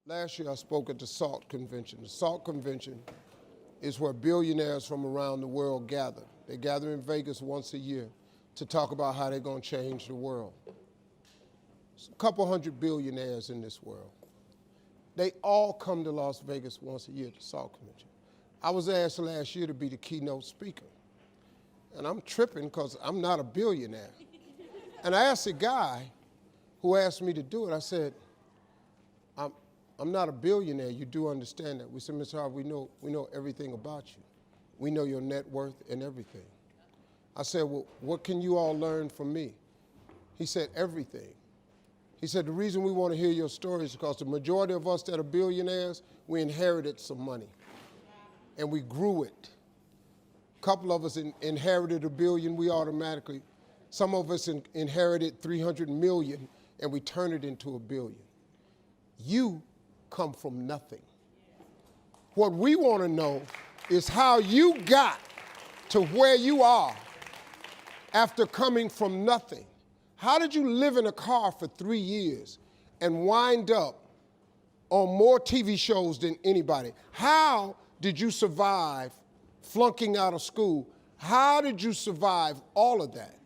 Last year I spoke at the SALT convention. The SALT convention is where billionaires from around the world gather. They gather in Vegas once a year to talk about how they're going to change the world. There's a couple hundred billionaires in this world. They all come to Las Vegas once a year at the SALT convention. I was asked last year to be the keynote speaker. And I'm tripping because I'm not a billionaire. And I asked a guy who asked me to do it, I said, I'm not a billionaire, you do understand that. We said, Mr. Harvey, we know everything about you. We know your net worth and everything. I said, well, what can you all learn from me? He said, everything. He said, the reason we want to hear your story is because the majority of us that are billionaires, we inherited some money. And we grew it. A couple of us inherited $1 billion, some of us inherited 300 million, and we turned it into $1 billion. You come from nothing. What we want to know is how you got to where you are after coming from nothing. How did you live in a car for 3 years and wind up on more TV shows than anybody? How did you survive flunking out of school? How did you survive all of that?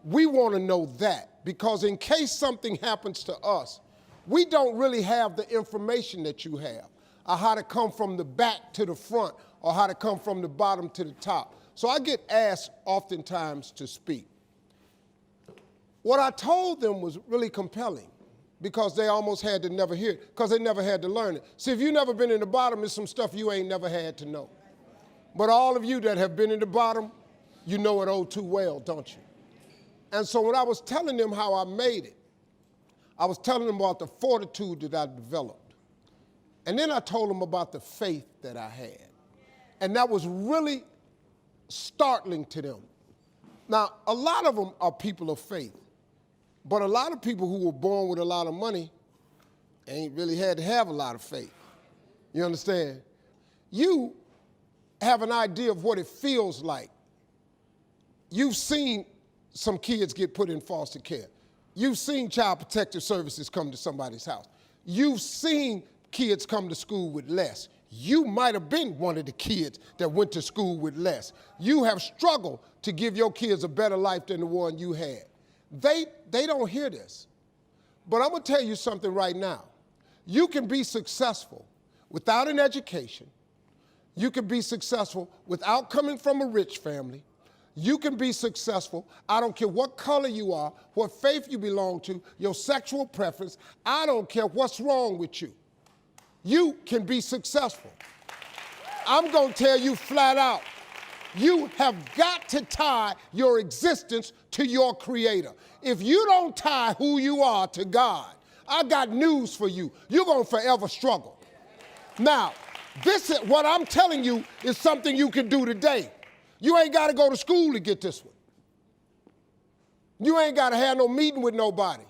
We want to know that, because in case something happens to us, we don't really have the information that you have, or how to come from the back to the front, or how to come from the bottom to the top. So I get asked oftentimes to speak. What I told them was really compelling, because they almost had to never hear it, because they never had to learn it. See, if you've never been in the bottom, there's some stuff you ain't never had to know. But all of you that have been in the bottom, you know it oh too well, don't you? And so when I was telling them how I made it, I was telling them about the fortitude that I developed. And then I told them about the faith that I had. And that was really startling to them. Now, a lot of them are people of faith. But a lot of people who were born with a lot of money ain't really had to have a lot of faith. You understand? You have an idea of what it feels like. You've seen some kids get put in foster care. You've seen Child Protective Services come to somebody's house. You've seen kids come to school with less. You might have been one of the kids that went to school with less. You have struggled to give your kids a better life than the one you had. They don't hear this. But I'm going to tell you something right now. You can be successful without an education. You can be successful without coming from a rich family. You can be successful. I don't care what color you are, what faith you belong to, your sexual preference. I don't care what's wrong with you. You can be successful. I'm going to tell you flat out, you have got to tie your existence to your Creator. If you don't tie who you are to God, I got news for you. You're going to forever struggle. Now, this is what I'm telling you is something you can do today. You ain't got to go to school to get this one. You ain't got to have no meeting with nobody.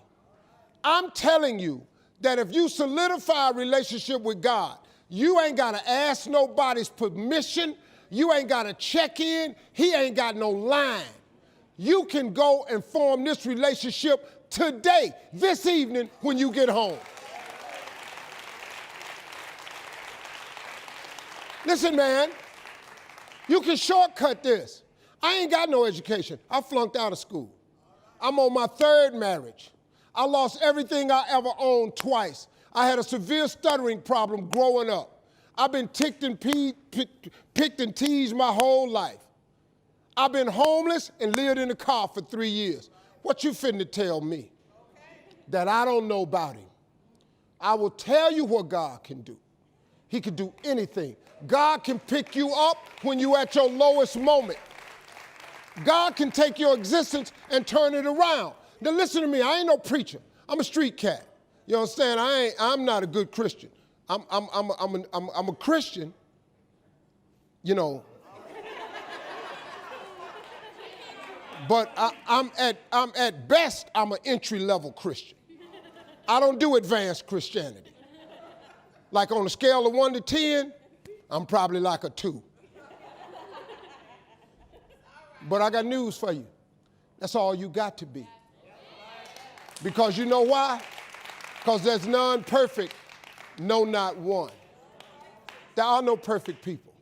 I'm telling you that if you solidify a relationship with God, you ain't got to ask nobody's permission. You ain't got to check in. He ain't got no line. You can go and form this relationship today, this evening, when you get home. Listen, man. You can shortcut this. I ain't got no education. I flunked out of school. I'm on my 3rd marriage. I lost everything I ever owned twice. I had a severe stuttering problem growing up. I've been picked and teased my whole life. I've been homeless and lived in a car for 3 years. What you finna tell me that I don't know about him? I will tell you what God can do. He can do anything. God can pick you up when you're at your lowest moment. God can take your existence and turn it around. Now listen to me, I ain't no preacher. I'm a street cat. You understand? I'm not a good Christian. I'm a Christian, you know. But I'm at best, I'm an entry-level Christian. I don't do advanced Christianity. Like on a scale of 1 to 10, I'm probably like a 2. But I got news for you. That's all you got to be. Because you know why? Because there's none perfect No, not one. There are no perfect people.